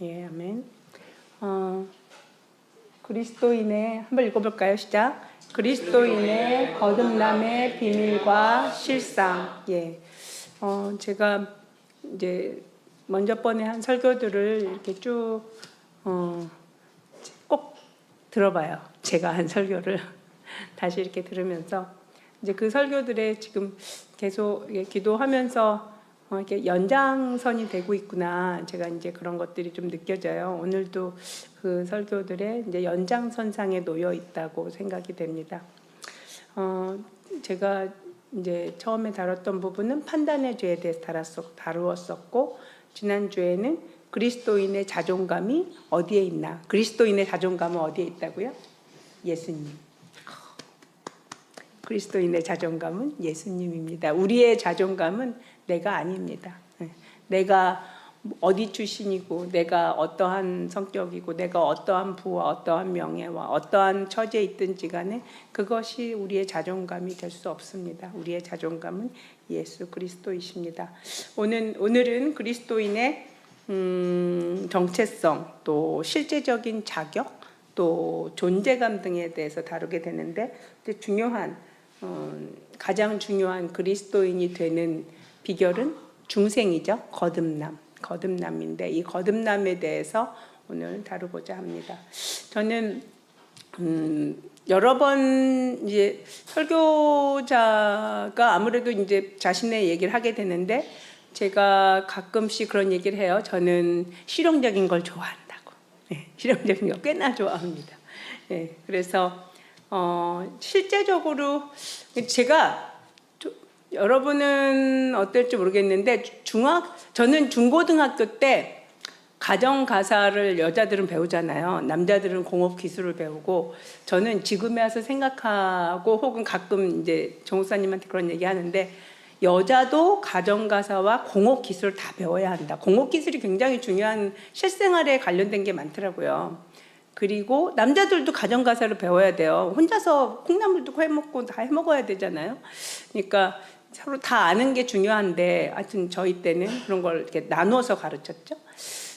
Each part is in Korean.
예, 아멘. 그리스도인의 한번 읽어볼까요? 시작. 그리스도인의 거듭남의 비밀과 실상. 예. 제가 이제 먼저 번에 한 설교들을 이렇게 쭉 꼭 들어봐요. 제가 한 설교를 다시 이렇게 들으면서 이제 그 설교들에 지금 계속 기도하면서 이렇게 연장선이 되고 있구나. 제가 이제 그런 것들이 좀 느껴져요. 오늘도 그 설교들의 이제 연장선상에 놓여 있다고 생각이 됩니다. 제가 이제 처음에 다뤘던 부분은 판단의 죄에 대해서 다루었었고, 지난주에는 그리스도인의 자존감이 어디에 있나? 그리스도인의 자존감은 어디에 있다고요? 예수님. 그리스도인의 자존감은 예수님입니다. 우리의 자존감은 내가 아닙니다. 내가 어디 출신이고, 내가 어떠한 성격이고, 내가 어떠한 부와 어떠한 명예와 어떠한 처지에 있든지 간에 그것이 우리의 자존감이 될 수 없습니다. 우리의 자존감은 예수 그리스도이십니다. 오늘은 그리스도인의 정체성, 또 실제적인 자격, 또 존재감 등에 대해서 다루게 되는데, 가장 중요한 그리스도인이 되는 비결은 중생이죠. 거듭남인데, 이 거듭남에 대해서 오늘 다루고자 합니다. 저는 여러 번 이제 설교자가 아무래도 이제 자신의 얘기를 하게 되는데, 제가 가끔씩 그런 얘기를 해요. 저는 실용적인 걸 좋아한다고. 네, 실용적인 거 꽤나 좋아합니다. 네, 그래서 실제적으로 제가 여러분은 어떨지 모르겠는데 저는 중고등학교 때 가정가사를 여자들은 배우잖아요. 남자들은 공업기술을 배우고, 저는 지금에 와서 생각하고 혹은 가끔 이제 정목사님한테 그런 얘기 하는데, 여자도 가정가사와 공업기술을 다 배워야 한다. 공업기술이 굉장히 중요한 실생활에 관련된 게 많더라고요. 그리고 남자들도 가정가사를 배워야 돼요. 혼자서 콩나물도 해먹고 다 해먹어야 되잖아요. 그러니까 서로 다 아는 게 중요한데, 하여튼 저희 때는 그런 걸 이렇게 나누어서 가르쳤죠.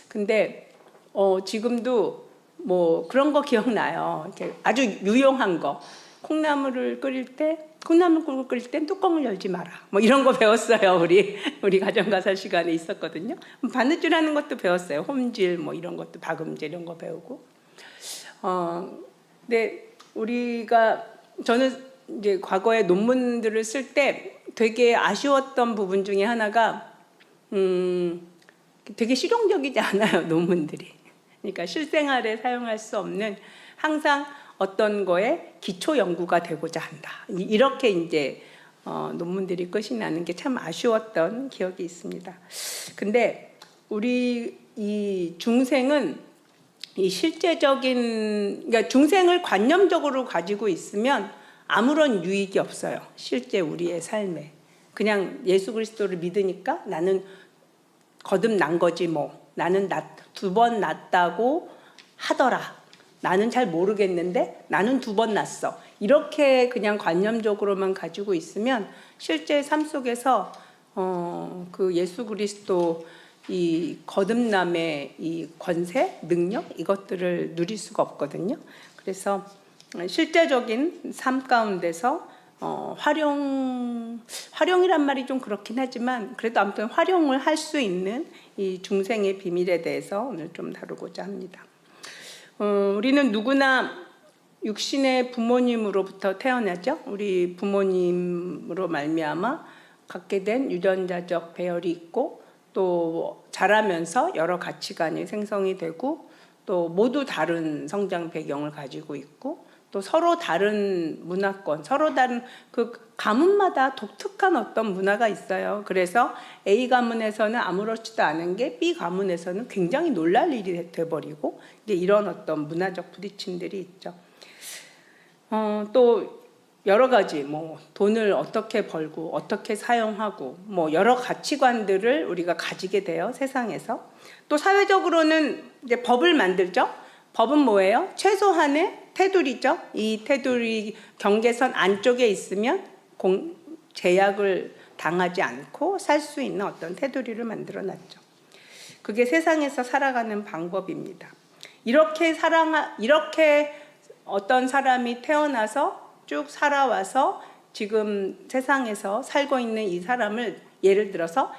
근데 지금도 뭐 그런 거 기억나요. 이렇게 아주 유용한 거. 콩나물을 끓일 때 뚜껑을 열지 마라. 뭐 이런 거 배웠어요. 우리 가정가사 시간에 있었거든요. 바느질 하는 것도 배웠어요. 홈질 뭐 이런 것도, 박음질 이런 거 배우고. 근데 저는 이제 과거에 논문들을 쓸 때 되게 아쉬웠던 부분 중에 하나가 되게 실용적이지 않아요, 논문들이. 그러니까 실생활에 사용할 수 없는, 항상 어떤 거에 기초 연구가 되고자 한다. 이렇게 이제 논문들이 끝이 나는 게 참 아쉬웠던 기억이 있습니다. 근데 우리 이 중생은 이 실제적인, 그러니까 중생을 관념적으로 가지고 있으면 아무런 유익이 없어요. 실제 우리의 삶에. 그냥 예수 그리스도를 믿으니까 나는 거듭난 거지 뭐. 나는 2번 났다고 하더라. 나는 잘 모르겠는데 나는 2번 났어. 이렇게 그냥 관념적으로만 가지고 있으면 실제 삶 속에서 그 예수 그리스도 이 거듭남의 이 권세, 능력, 이것들을 누릴 수가 없거든요. 그래서 실제적인 삶 가운데서 활용이란 말이 좀 그렇긴 하지만, 그래도 아무튼 활용을 할 수 있는 이 중생의 비밀에 대해서 오늘 좀 다루고자 합니다. 우리는 누구나 육신의 부모님으로부터 태어나죠. 우리 부모님으로 말미암아 갖게 된 유전자적 배열이 있고, 또 자라면서 여러 가치관이 생성이 되고, 또 모두 다른 성장 배경을 가지고 있고, 또 서로 다른 문화권, 서로 다른 그 가문마다 독특한 어떤 문화가 있어요. 그래서 A 가문에서는 아무렇지도 않은 게 B 가문에서는 굉장히 놀랄 일이 돼버리고, 이제 이런 어떤 문화적 부딪힘들이 있죠. 또 여러 가지 뭐 돈을 어떻게 벌고 어떻게 사용하고 뭐 여러 가치관들을 우리가 가지게 돼요, 세상에서. 또 사회적으로는 이제 법을 만들죠. 법은 뭐예요? 최소한의 테두리죠. 이 테두리 경계선 안쪽에 있으면 제약을 당하지 않고 살 수 있는 어떤 테두리를 만들어 놨죠. 그게 세상에서 살아가는 방법입니다. 이렇게 어떤 사람이 태어나서 쭉 살아와서 지금 세상에서 살고 있는 이 사람을 예를 들어서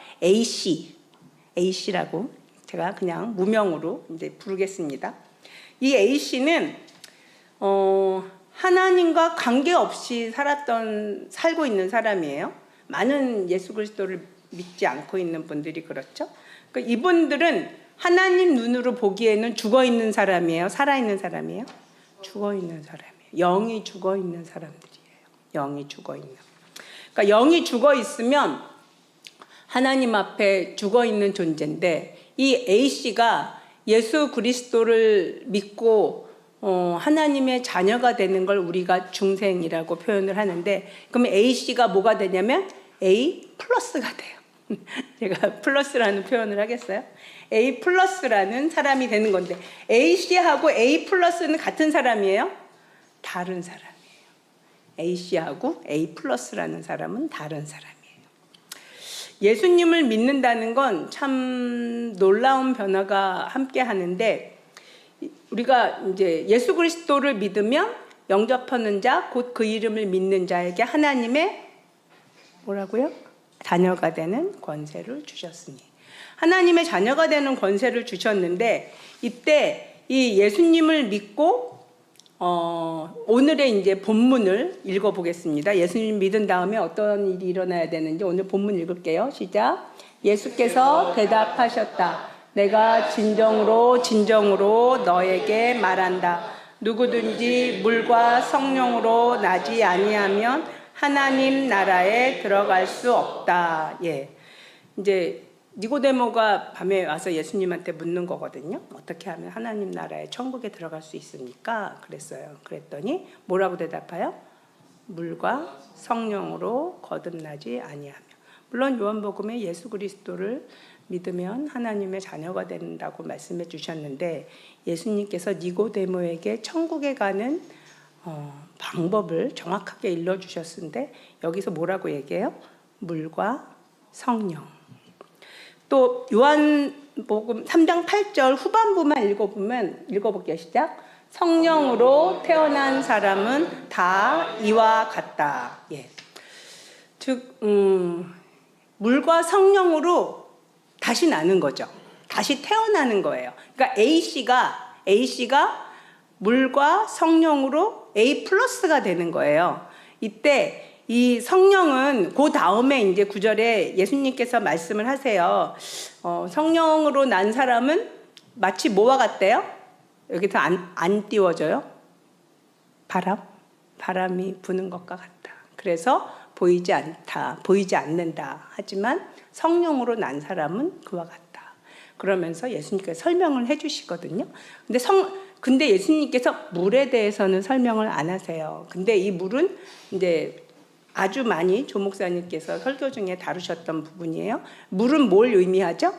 A씨라고 제가 그냥 무명으로 이제 부르겠습니다. 이 A씨는 하나님과 관계없이 살고 있는 사람이에요. 많은 예수 그리스도를 믿지 않고 있는 분들이 그렇죠. 그러니까 이분들은 하나님 눈으로 보기에는 죽어 있는 사람이에요. 살아 있는 사람이에요. 죽어 있는 사람이에요. 영이 죽어 있는 사람들이에요. 영이 죽어 있는. 그러니까 영이 죽어 있으면 하나님 앞에 죽어 있는 존재인데, 이 A씨가 예수 그리스도를 믿고 하나님의 자녀가 되는 걸 우리가 중생이라고 표현을 하는데, 그럼 A씨가 뭐가 되냐면 A 플러스가 돼요. 제가 플러스라는 표현을 하겠어요? A 플러스라는 사람이 되는 건데, A씨하고 A 플러스는 같은 사람이에요? 다른 사람이에요. A씨하고 A 플러스라는 사람은 다른 사람이에요. 예수님을 믿는다는 건 참 놀라운 변화가 함께 하는데, 우리가 이제 예수 그리스도를 믿으면 영접하는 자, 곧 그 이름을 믿는 자에게 하나님의 뭐라고요? 자녀가 되는 권세를 주셨으니. 하나님의 자녀가 되는 권세를 주셨는데, 이때 이 예수님을 믿고 오늘의 이제 본문을 읽어보겠습니다. 예수님 믿은 다음에 어떤 일이 일어나야 되는지 오늘 본문 읽을게요. 시작. 예수께서 대답하셨다. 내가 진정으로 너에게 말한다. 누구든지 물과 성령으로 나지 아니하면 하나님 나라에 들어갈 수 없다. 예. 이제 니고데모가 밤에 와서 예수님한테 묻는 거거든요. 어떻게 하면 하나님 나라에 천국에 들어갈 수 있습니까? 그랬어요. 그랬더니 뭐라고 대답해요? 물과 성령으로 거듭나지 아니하며. 물론 요한복음에 예수 그리스도를 믿으면 하나님의 자녀가 된다고 말씀해 주셨는데, 예수님께서 니고데모에게 천국에 가는 방법을 정확하게 일러주셨는데, 여기서 뭐라고 얘기해요? 물과 성령. 또 요한복음 3장 8절 후반부만 읽어볼게요. 시작. 성령으로 태어난 사람은 다 이와 같다. 예. 즉 물과 성령으로 다시 나는 거죠. 다시 태어나는 거예요. 그러니까 A씨가 물과 성령으로 A 플러스가 되는 거예요. 이때 이 성령은 그 다음에 이제 9절에 예수님께서 말씀을 하세요. 성령으로 난 사람은 마치 뭐와 같대요? 여기서 안 띄워져요? 바람이 부는 것과 같다. 그래서 보이지 않는다. 하지만 성령으로 난 사람은 그와 같다. 그러면서 예수님께서 설명을 해주시거든요. 근데 예수님께서 물에 대해서는 설명을 안 하세요. 근데 이 물은 이제 아주 많이 조 목사님께서 설교 중에 다루셨던 부분이에요. 물은 뭘 의미하죠?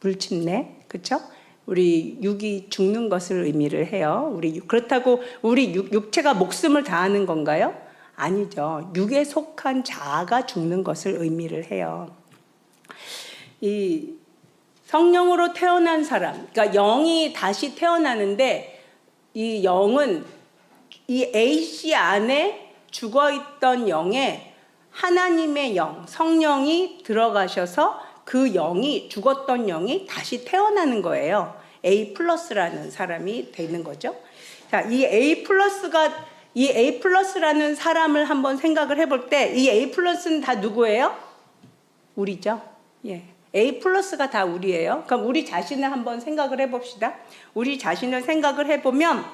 물침내, 그렇죠? 우리 육이 죽는 것을 의미를 해요. 그렇다고 우리 육체가 목숨을 다하는 건가요? 아니죠. 육에 속한 자아가 죽는 것을 의미를 해요. 이 성령으로 태어난 사람, 그러니까 영이 다시 태어나는데, 이 영은 이 A씨 안에 죽어있던 영에 하나님의 영, 성령이 들어가셔서 그 영이, 죽었던 영이 다시 태어나는 거예요. A 플러스라는 사람이 되는 거죠. 자, 이 A 플러스라는 사람을 한번 생각을 해볼 때, 이 A 플러스는 다 누구예요? 우리죠. 예. A 플러스가 다 우리예요. 그럼 우리 자신을 한번 생각을 해봅시다. 우리 자신을 생각을 해보면,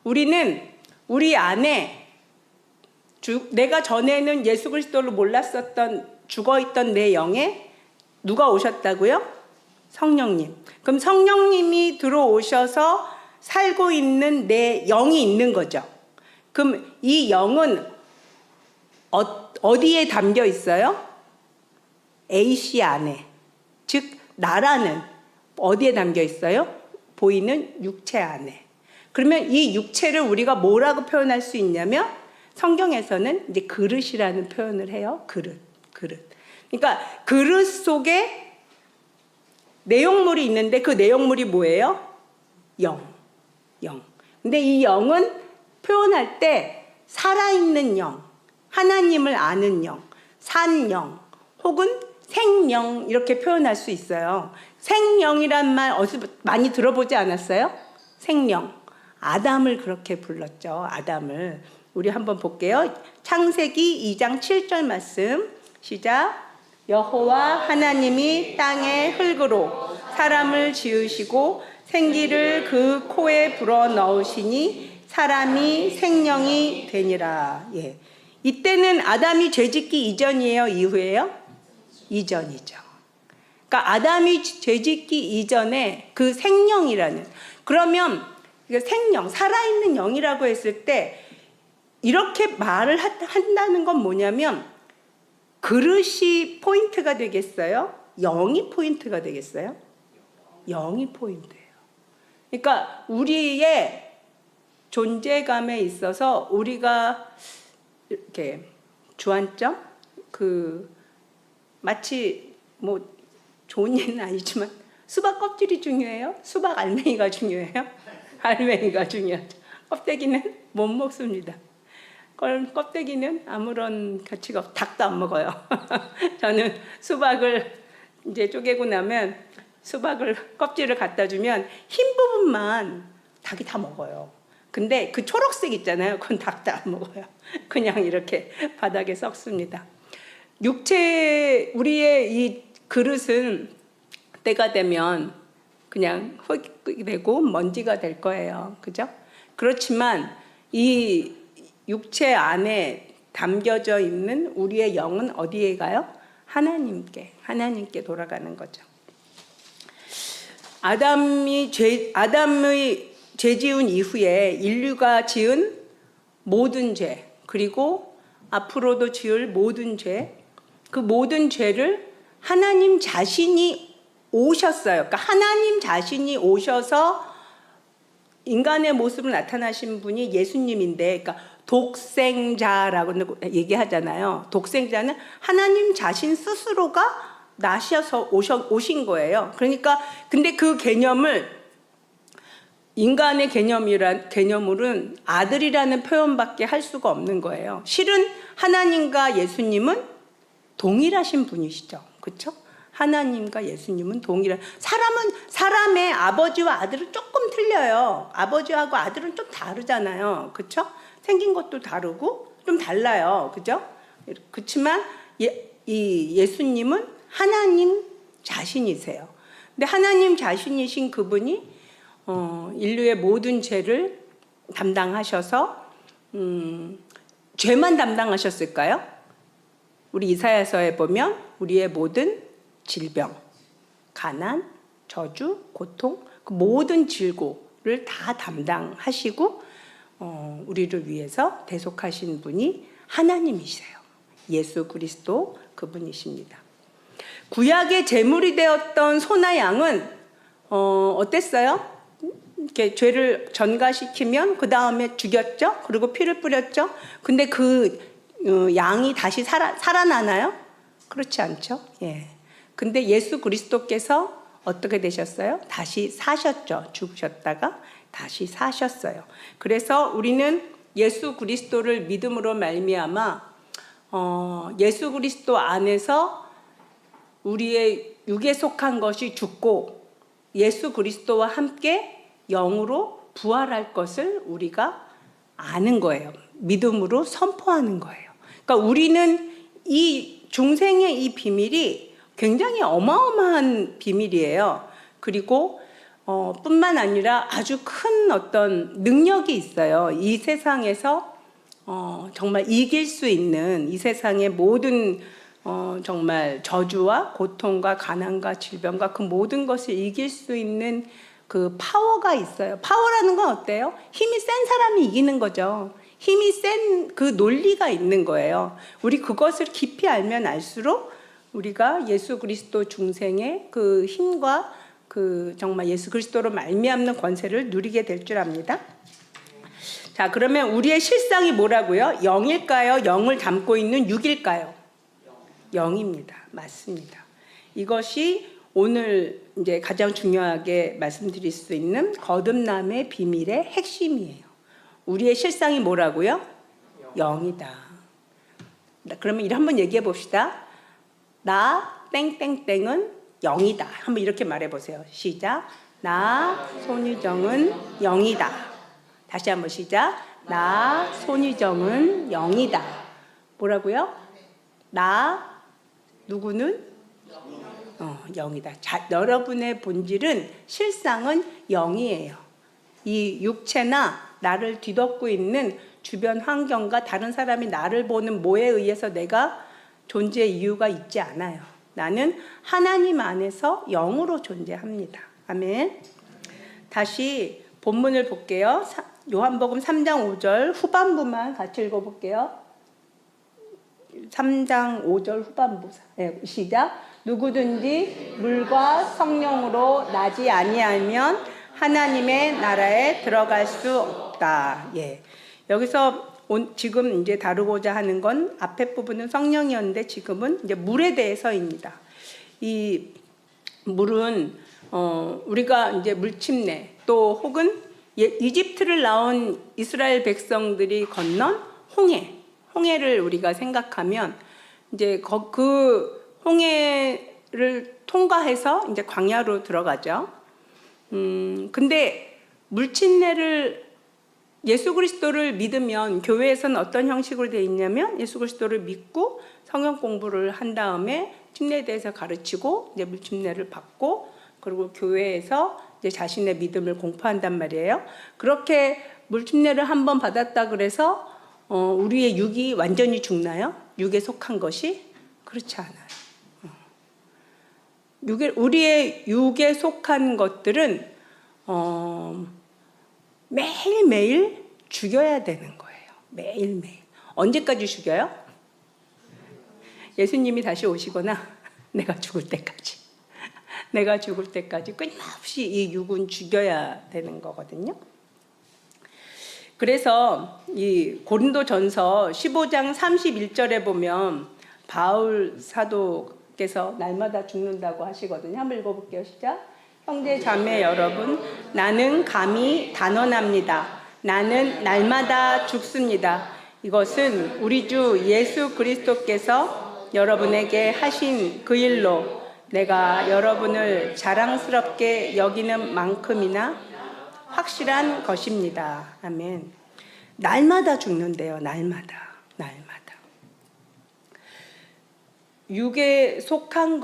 우리는 우리 안에 내가 전에는 예수 그리스도를 몰랐었던 죽어있던 내 영에 누가 오셨다고요? 성령님. 그럼 성령님이 들어오셔서 살고 있는 내 영이 있는 거죠. 그럼 이 영은 어디에 담겨 있어요? A씨 안에. 즉 나라는 어디에 담겨 있어요? 보이는 육체 안에. 그러면 이 육체를 우리가 뭐라고 표현할 수 있냐면, 성경에서는 이제 그릇이라는 표현을 해요. 그릇. 그러니까 그릇 속에 내용물이 있는데 그 내용물이 뭐예요? 영. 근데 이 영은 표현할 때 살아있는 영, 하나님을 아는 영, 산 영, 혹은 생영 이렇게 표현할 수 있어요. 생영이란 말 어디서 많이 들어보지 않았어요? 생영. 아담을 그렇게 불렀죠. 아담을. 우리 한번 볼게요. 창세기 2장 7절 말씀. 시작. 여호와 하나님이 땅의 흙으로 사람을 지으시고 생기를 그 코에 불어 넣으시니 사람이 생명이 되니라. 예. 이때는 아담이 죄짓기 이전이에요, 이후에요? 이전이죠. 그러니까 아담이 죄짓기 이전에 그 생명이라는, 그러면 생명, 살아있는 영이라고 했을 때 이렇게 말을 한다는 건 뭐냐면 그릇이 포인트가 되겠어요? 영이 포인트가 되겠어요? 영이 포인트예요. 그러니까 우리의 존재감에 있어서 우리가 이렇게 주안점? 마치 뭐 좋은 예는 아니지만 수박 껍질이 중요해요? 수박 알맹이가 중요해요? 알맹이가 중요하죠. 껍데기는 못 먹습니다. 껍데기는 아무런 가치가 없어요. 닭도 안 먹어요. 저는 수박을 이제 쪼개고 나면 수박을 껍질을 갖다 주면 흰 부분만 닭이 다 먹어요. 근데 그 초록색 있잖아요. 그건 닭도 안 먹어요. 그냥 이렇게 바닥에 썩습니다. 육체, 우리의 이 그릇은 때가 되면 그냥 흙이 되고 먼지가 될 거예요. 그죠? 그렇지만 이 육체 안에 담겨져 있는 우리의 영은 어디에 가요? 하나님께 돌아가는 거죠. 아담의 죄 지은 이후에 인류가 지은 모든 죄, 그리고 앞으로도 지을 모든 죄, 그 모든 죄를 하나님 자신이 오셨어요. 그러니까 하나님 자신이 오셔서 인간의 모습을 나타나신 분이 예수님인데, 그러니까 독생자라고 얘기하잖아요. 독생자는 하나님 자신 스스로가 나셔서 오신 거예요. 그러니까 근데 그 개념을 인간의 개념으로는 아들이라는 표현밖에 할 수가 없는 거예요. 실은 하나님과 예수님은 동일하신 분이시죠. 그렇죠? 하나님과 예수님은 사람의 아버지와 아들은 조금 틀려요. 아버지하고 아들은 좀 다르잖아요. 그렇죠? 생긴 것도 다르고 좀 달라요. 그죠? 그렇지만 이 예수님은 하나님 자신이세요. 근데 하나님 자신이신 그분이 인류의 모든 죄를 담당하셔서 죄만 담당하셨을까요? 우리 이사야서에 보면 우리의 모든 질병, 가난, 저주, 고통, 그 모든 질고를 다 담당하시고 우리를 위해서 대속하신 분이 하나님이세요. 예수 그리스도 그분이십니다. 구약의 제물이 되었던 소나 양은 어땠어요? 이렇게 죄를 전가시키면 그 다음에 죽였죠. 그리고 피를 뿌렸죠. 근데 그 양이 다시 살아나나요? 그렇지 않죠. 예. 근데 예수 그리스도께서 어떻게 되셨어요? 다시 사셨죠. 죽으셨다가 다시 사셨어요. 그래서 우리는 예수 그리스도를 믿음으로 말미암아 예수 그리스도 안에서 우리의 육에 속한 것이 죽고 예수 그리스도와 함께 영으로 부활할 것을 우리가 아는 거예요. 믿음으로 선포하는 거예요. 그러니까 우리는 이 중생의 이 비밀이 굉장히 어마어마한 비밀이에요. 그리고 뿐만 아니라 아주 큰 어떤 능력이 있어요. 이 세상에서 정말 이길 수 있는, 이 세상의 모든 정말 저주와 고통과 가난과 질병과 그 모든 것을 이길 수 있는 그 파워가 있어요. 파워라는 건 어때요? 힘이 센 사람이 이기는 거죠. 힘이 센 그 논리가 있는 거예요. 우리 그것을 깊이 알면 알수록 우리가 예수 그리스도 중생의 그 힘과 그 정말 예수 그리스도로 말미암는 권세를 누리게 될 줄 압니다. 자, 그러면 우리의 실상이 뭐라고요? 영일까요? 영을 담고 있는 육일까요? 영입니다. 맞습니다. 이것이 오늘 이제 가장 중요하게 말씀드릴 수 있는 거듭남의 비밀의 핵심이에요. 우리의 실상이 뭐라고요? 영이다. 그러면 이를 한번 얘기해 봅시다. 나 땡땡땡은 영이다. 한번 이렇게 말해 보세요. 시작. 나 손유정은 영이다. 다시 한번 시작. 나 손유정은 영이다. 뭐라고요? 나 누구는? 영이다. 여러분의 본질은 실상은 영이에요. 이 육체나 나를 뒤덮고 있는 주변 환경과 다른 사람이 나를 보는 뭐에 의해서 내가 존재의 이유가 있지 않아요. 나는 하나님 안에서 영으로 존재합니다. 아멘. 다시 본문을 볼게요. 요한복음 3장 5절 후반부만 같이 읽어볼게요. 3장 5절 후반부. 네, 시작. 누구든지 물과 성령으로 나지 아니하면 하나님의 나라에 들어갈 수 없다. 예. 여기서 지금 이제 다루고자 하는 건 앞에 부분은 성령이었는데 지금은 이제 물에 대해서입니다. 이 물은 우리가 이제 물침례 또 혹은 이집트를 나온 이스라엘 백성들이 건넌 홍해를 우리가 생각하면 이제 그 홍해를 통과해서 이제 광야로 들어가죠. 근데 물침례를 예수 그리스도를 믿으면 교회에서는 어떤 형식으로 되어 있냐면 예수 그리스도를 믿고 성경 공부를 한 다음에 침례에 대해서 가르치고 이제 물침례를 받고 그리고 교회에서 이제 자신의 믿음을 공포한단 말이에요. 그렇게 물침례를 한번 받았다 그래서 우리의 육이 완전히 죽나요? 육에 속한 것이? 그렇지 않아요. 우리의 육에 속한 것들은 매일매일 죽여야 되는 거예요. 매일매일. 언제까지 죽여요? 예수님이 다시 오시거나 내가 죽을 때까지. 내가 죽을 때까지 끊임없이 이 육은 죽여야 되는 거거든요. 그래서 이 고린도전서 15장 31절에 보면 바울 사도께서 날마다 죽는다고 하시거든요. 한번 읽어볼게요. 시작. 형제 자매 여러분, 나는 감히 단언합니다. 나는 날마다 죽습니다. 이것은 우리 주 예수 그리스도께서 여러분에게 하신 그 일로 내가 여러분을 자랑스럽게 여기는 만큼이나 확실한 것입니다. 아멘. 날마다 죽는데요. 날마다. 육에 속한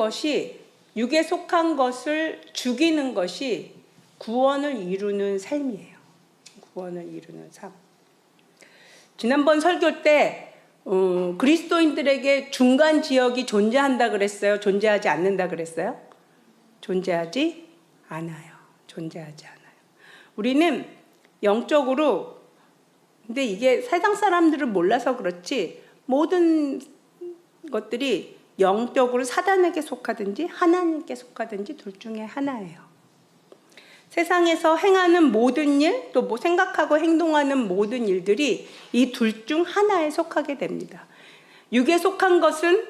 것을 죽이는 것이 구원을 이루는 삶이에요. 구원을 이루는 삶. 지난번 설교 때 그리스도인들에게 중간 지역이 존재한다 그랬어요? 존재하지 않는다 그랬어요? 존재하지 않아요. 우리는 영적으로, 근데 이게 세상 사람들은 몰라서 그렇지 모든 것들이 영적으로 사단에게 속하든지 하나님께 속하든지 둘 중에 하나예요. 세상에서 행하는 모든 일, 또 뭐 생각하고 행동하는 모든 일들이 이 둘 중 하나에 속하게 됩니다. 육에 속한 것은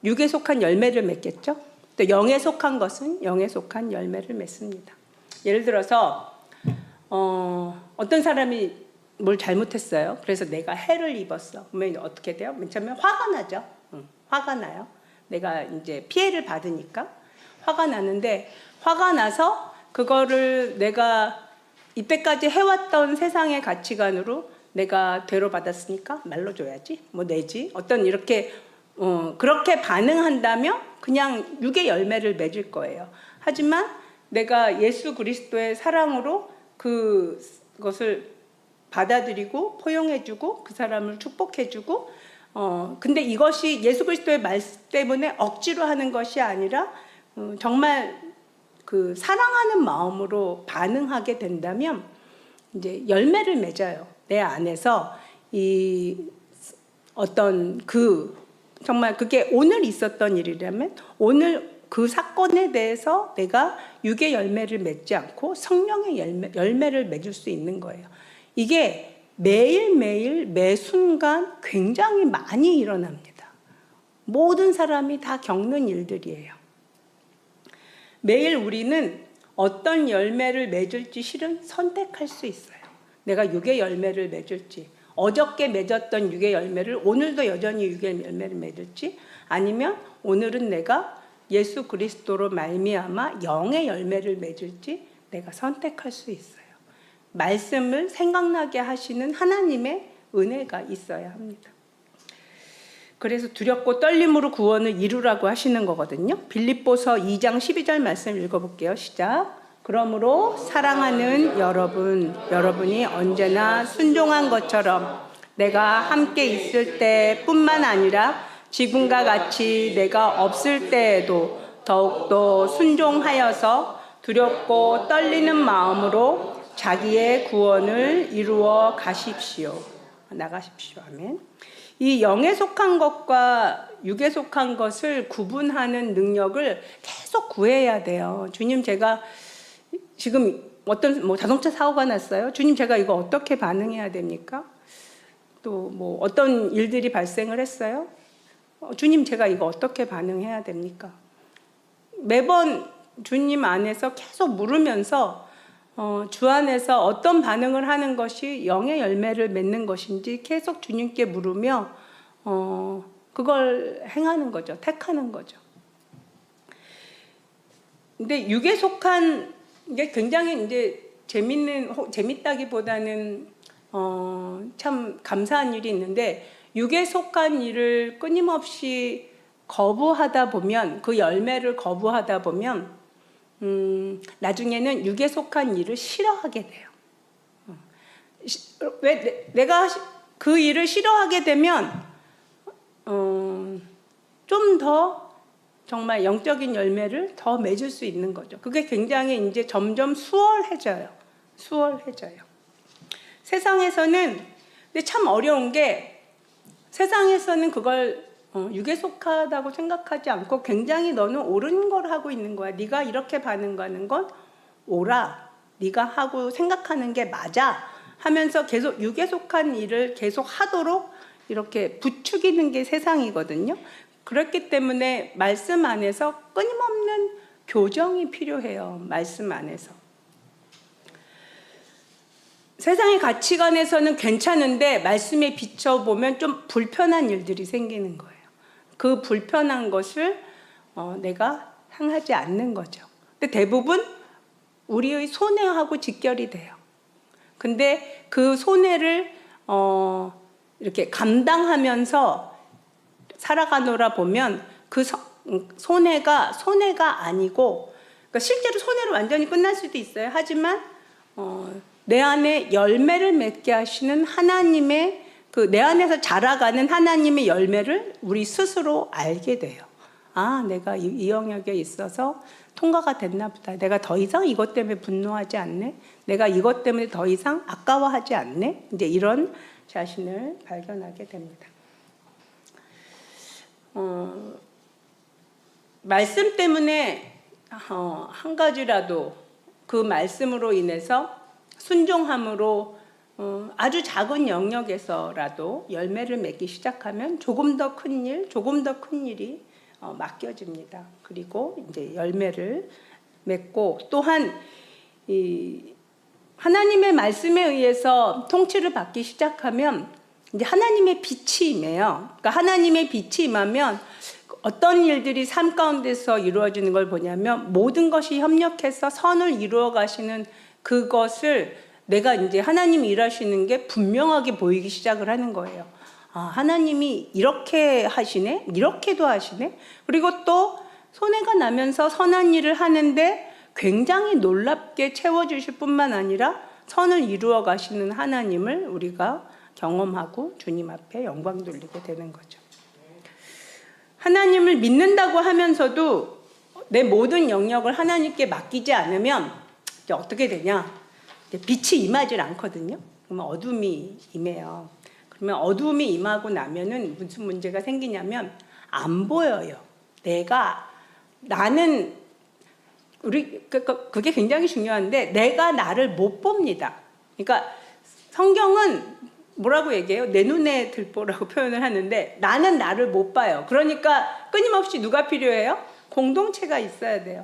육에 속한 열매를 맺겠죠. 또 영에 속한 것은 영에 속한 열매를 맺습니다. 예를 들어서 어떤 사람이 뭘 잘못했어요. 그래서 내가 해를 입었어. 그러면 어떻게 돼요? 맨 처음에 화가 나죠. 화가 나요. 내가 이제 피해를 받으니까 화가 나는데, 화가 나서 그거를 내가 이때까지 해왔던 세상의 가치관으로 내가 대로받았으니까 말로 줘야지, 뭐 내지, 어떤 이렇게 그렇게 반응한다면 그냥 육의 열매를 맺을 거예요. 하지만 내가 예수 그리스도의 사랑으로 그것을 받아들이고 포용해주고 그 사람을 축복해주고, 근데 이것이 예수 그리스도의 말씀 때문에 억지로 하는 것이 아니라 정말 그 사랑하는 마음으로 반응하게 된다면 이제 열매를 맺어요. 내 안에서 이 어떤 정말 그게 오늘 있었던 일이라면 오늘 그 사건에 대해서 내가 육의 열매를 맺지 않고 성령의 열매를 맺을 수 있는 거예요. 이게 매일매일 매순간 굉장히 많이 일어납니다. 모든 사람이 다 겪는 일들이에요. 매일 우리는 어떤 열매를 맺을지 실은 선택할 수 있어요. 내가 육의 열매를 맺을지, 어저께 맺었던 육의 열매를 오늘도 여전히 육의 열매를 맺을지, 아니면 오늘은 내가 예수 그리스도로 말미암아 영의 열매를 맺을지 내가 선택할 수 있어요. 말씀을 생각나게 하시는 하나님의 은혜가 있어야 합니다. 그래서 두렵고 떨림으로 구원을 이루라고 하시는 거거든요. 빌립보서 2장 12절 말씀 읽어볼게요. 시작. 그러므로 사랑하는 여러분이 언제나 순종한 것처럼 내가 함께 있을 때뿐만 아니라 지금과 같이 내가 없을 때에도 더욱더 순종하여서 두렵고 떨리는 마음으로 자기의 구원을 이루어 가십시오. 나가십시오. 아멘. 이 영에 속한 것과 육에 속한 것을 구분하는 능력을 계속 구해야 돼요. 주님, 제가 지금 어떤 자동차 사고가 났어요. 주님, 제가 이거 어떻게 반응해야 됩니까? 또 어떤 일들이 발생을 했어요. 주님, 제가 이거 어떻게 반응해야 됩니까? 매번 주님 안에서 계속 물으면서 주 안에서 어떤 반응을 하는 것이 영의 열매를 맺는 것인지 계속 주님께 물으며 그걸 행하는 거죠. 택하는 거죠. 근데 육에 속한 게 굉장히 이제 재밌다기보다는 참 감사한 일이 있는데, 육에 속한 일을 끊임없이 거부하다 보면, 그 열매를 거부하다 보면 나중에는 육에 속한 일을 싫어하게 돼요. 왜 내가 그 일을 싫어하게 되면 좀 더 정말 영적인 열매를 더 맺을 수 있는 거죠. 그게 굉장히 이제 점점 수월해져요. 세상에서는, 근데 참 어려운 게, 세상에서는 그걸 육에 속하다고 생각하지 않고 굉장히 너는 옳은 걸 하고 있는 거야. 네가 이렇게 반응하는 건 옳아. 네가 하고 생각하는 게 맞아. 하면서 계속 육에 속한 일을 계속 하도록 이렇게 부추기는 게 세상이거든요. 그렇기 때문에 말씀 안에서 끊임없는 교정이 필요해요. 말씀 안에서. 세상의 가치관에서는 괜찮은데 말씀에 비춰보면 좀 불편한 일들이 생기는 거예요. 그 불편한 것을 내가 향하지 않는 거죠. 근데 대부분 우리의 손해하고 직결이 돼요. 근데 그 손해를 이렇게 감당하면서 살아가노라 보면 그 손해가 아니고, 그러니까 실제로 손해로 완전히 끝날 수도 있어요. 하지만 내 안에 열매를 맺게 하시는 하나님의, 내 안에서 자라가는 하나님의 열매를 우리 스스로 알게 돼요. 아, 내가 이 영역에 있어서 통과가 됐나 보다. 내가 더 이상 이것 때문에 분노하지 않네. 내가 이것 때문에 더 이상 아까워하지 않네. 이제 이런 자신을 발견하게 됩니다. 말씀 때문에 한 가지라도 그 말씀으로 인해서 순종함으로 아주 작은 영역에서라도 열매를 맺기 시작하면 조금 더 큰 일이 맡겨집니다. 그리고 이제 열매를 맺고, 또한 이 하나님의 말씀에 의해서 통치를 받기 시작하면 이제 하나님의 빛이 임해요. 그러니까 하나님의 빛이 임하면 어떤 일들이 삶 가운데서 이루어지는 걸 보냐면, 모든 것이 협력해서 선을 이루어 가시는 그것을 내가 이제 하나님이 일하시는 게 분명하게 보이기 시작을 하는 거예요. 아, 하나님이 이렇게 하시네? 이렇게도 하시네? 그리고 또 손해가 나면서 선한 일을 하는데 굉장히 놀랍게 채워주실 뿐만 아니라 선을 이루어 가시는 하나님을 우리가 경험하고 주님 앞에 영광 돌리게 되는 거죠. 하나님을 믿는다고 하면서도 내 모든 영역을 하나님께 맡기지 않으면 이제 어떻게 되냐? 이제 빛이 임하지 않거든요. 그러면 어둠이 임해요. 그러면 어둠이 임하고 나면은 무슨 문제가 생기냐면 안 보여요. 나는 그게 굉장히 중요한데, 내가 나를 못 봅니다. 그러니까 성경은 뭐라고 얘기해요? 내 눈에 들보라고 표현을 하는데, 나는 나를 못 봐요. 그러니까 끊임없이 누가 필요해요? 공동체가 있어야 돼요.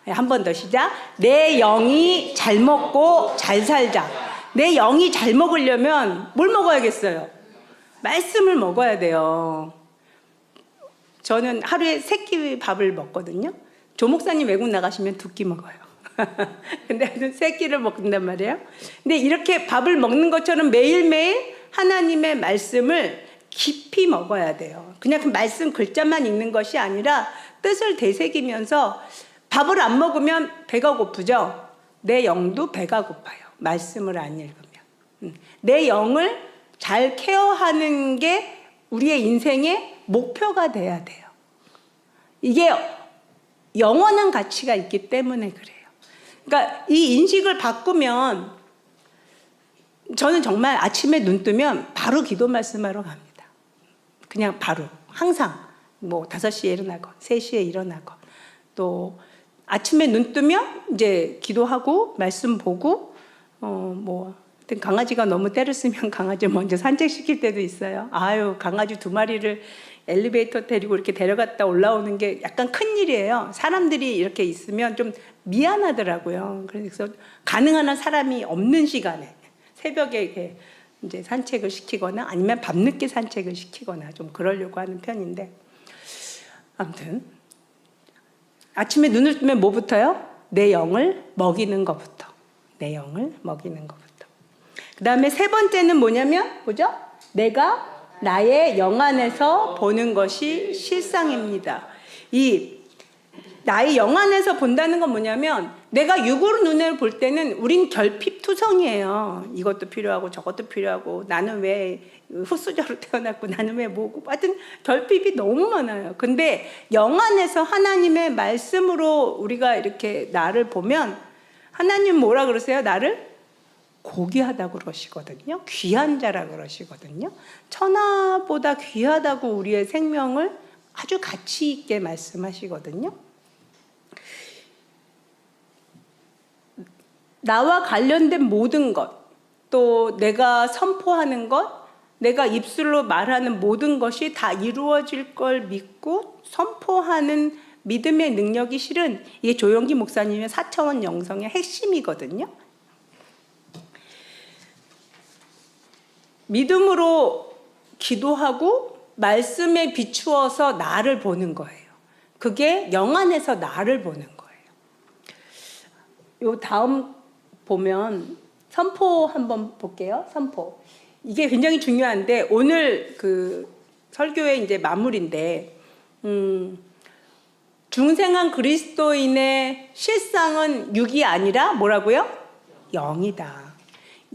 한 번 더 시작. 내 영이 잘 먹고 잘 살자. 내 영이 잘 먹으려면 뭘 먹어야겠어요? 말씀을 먹어야 돼요. 저는 하루에 3끼 밥을 먹거든요. 조 목사님 외국 나가시면 2끼 먹어요. 근데 3끼를 먹는단 말이에요. 근데 이렇게 밥을 먹는 것처럼 매일매일 하나님의 말씀을 깊이 먹어야 돼요. 그냥 그 말씀 글자만 읽는 것이 아니라 뜻을 되새기면서 밥을 안 먹으면 배가 고프죠. 내 영도 배가 고파요. 말씀을 안 읽으면. 내 영을 잘 케어하는 게 우리의 인생의 목표가 돼야 돼요. 이게 영원한 가치가 있기 때문에 그래요. 그러니까 이 인식을 바꾸면 저는 정말 아침에 눈 뜨면 바로 기도 말씀하러 갑니다. 그냥 바로 항상 5시에 일어나고 3시에 일어나고 또 아침에 눈 뜨면 이제 기도하고 말씀 보고 강아지가 너무 때를 쓰면 강아지 먼저 산책시킬 때도 있어요. 아유, 강아지 2마리를 엘리베이터 데리고 이렇게 데려갔다 올라오는 게 약간 큰 일이에요. 사람들이 이렇게 있으면 좀 미안하더라고요. 그래서 가능한 한 사람이 없는 시간에 새벽에 이렇게 이제 산책을 시키거나 아니면 밤늦게 산책을 시키거나 좀 그러려고 하는 편인데, 아무튼 아침에 눈을 뜨면 뭐부터요? 내 영을 먹이는 것부터. 내 영을 먹이는 것부터. 그 다음에 3번째는 뭐냐면 뭐죠? 내가 나의 영 안에서 보는 것이 실상입니다. 이 나의 영 안에서 본다는 건 뭐냐면 내가 육으로 눈을 볼 때는 우린 결핍투성이에요. 이것도 필요하고 저것도 필요하고 나는 왜 흙수저로 태어났고 나는 왜 뭐고 하여튼 결핍이 너무 많아요. 근데 영 안에서 하나님의 말씀으로 우리가 이렇게 나를 보면 하나님 뭐라 그러세요? 나를 고귀하다고 그러시거든요. 귀한 자라 그러시거든요. 천하보다 귀하다고 우리의 생명을 아주 가치 있게 말씀하시거든요. 나와 관련된 모든 것, 또 내가 선포하는 것, 내가 입술로 말하는 모든 것이 다 이루어질 걸 믿고 선포하는 믿음의 능력이 실은 이게 조영기 목사님의 4차원 영성의 핵심이거든요. 믿음으로 기도하고 말씀에 비추어서 나를 보는 거예요. 그게 영 안에서 나를 보는 거예요. 요 다음 보면 선포 한번 볼게요. 선포. 이게 굉장히 중요한데 오늘 그 설교의 이제 마무리인데 중생한 그리스도인의 실상은 육이 아니라 뭐라고요? 영이다.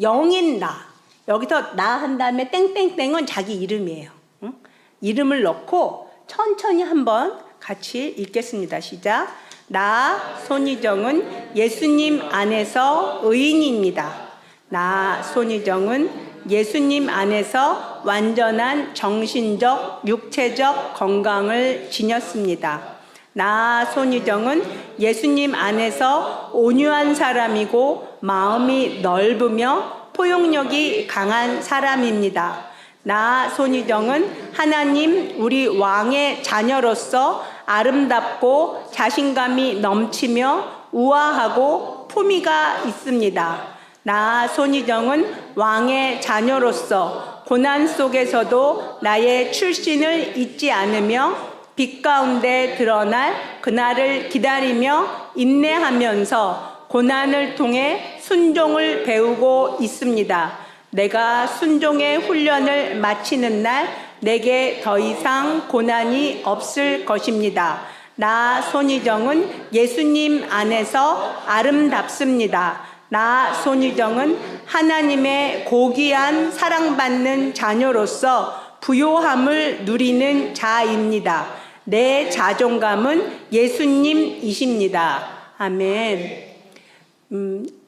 영인 나. 여기서 나 한 다음에 땡땡땡은 자기 이름이에요. 응? 이름을 넣고 천천히 한번 같이 읽겠습니다. 시작. 나 손희정은 예수님 안에서 의인입니다. 나 손희정은 예수님 안에서 완전한 정신적, 육체적 건강을 지녔습니다. 나 손희정은 예수님 안에서 온유한 사람이고 마음이 넓으며 포용력이 강한 사람입니다. 나 손희정은 하나님 우리 왕의 자녀로서 아름답고 자신감이 넘치며 우아하고 품위가 있습니다. 나 손희정은 왕의 자녀로서 고난 속에서도 나의 출신을 잊지 않으며 빛 가운데 드러날 그날을 기다리며 인내하면서 고난을 통해 순종을 배우고 있습니다. 내가 순종의 훈련을 마치는 날 내게 더 이상 고난이 없을 것입니다. 나 손희정은 예수님 안에서 아름답습니다. 나 손희정은 하나님의 고귀한 사랑받는 자녀로서 부요함을 누리는 자입니다. 내 자존감은 예수님이십니다. 아멘.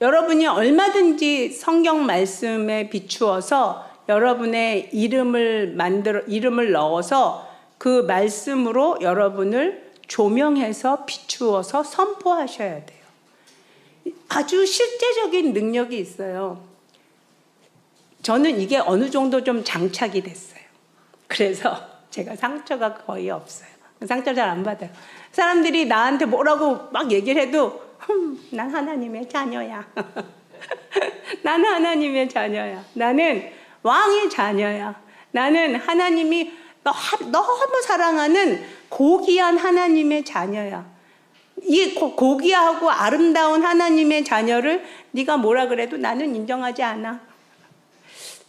여러분이 얼마든지 성경 말씀에 비추어서 여러분의 이름을 넣어서 그 말씀으로 여러분을 조명해서 비추어서 선포하셔야 돼요. 아주 실제적인 능력이 있어요. 저는 이게 어느 정도 좀 장착이 됐어요. 그래서 제가 상처가 거의 없어요. 상처 잘 안 받아요. 사람들이 나한테 뭐라고 막 얘기를 해도 난 하나님의 자녀야. 나는 하나님의 자녀야. 나는 왕의 자녀야. 나는 하나님이 너무 사랑하는 고귀한 하나님의 자녀야. 이 고귀하고 아름다운 하나님의 자녀를 네가 뭐라 그래도 나는 인정하지 않아.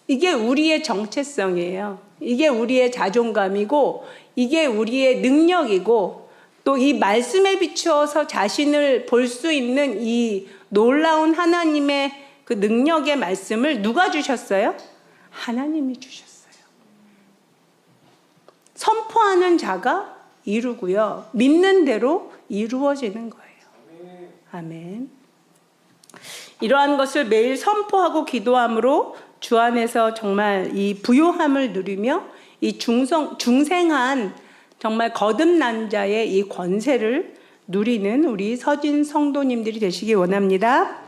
이게 우리의 정체성이에요. 이게 우리의 자존감이고 이게 우리의 능력이고 또 이 말씀에 비추어서 자신을 볼 수 있는 이 놀라운 하나님의 그 능력의 말씀을 누가 주셨어요? 하나님이 주셨어요. 선포하는 자가 이루고요. 믿는 대로 이루어지는 거예요. 아멘. 이러한 것을 매일 선포하고 기도함으로 주 안에서 정말 이 부요함을 누리며 이 중생한 정말 거듭난 자의 이 권세를 누리는 우리 서진 성도님들이 되시기 원합니다.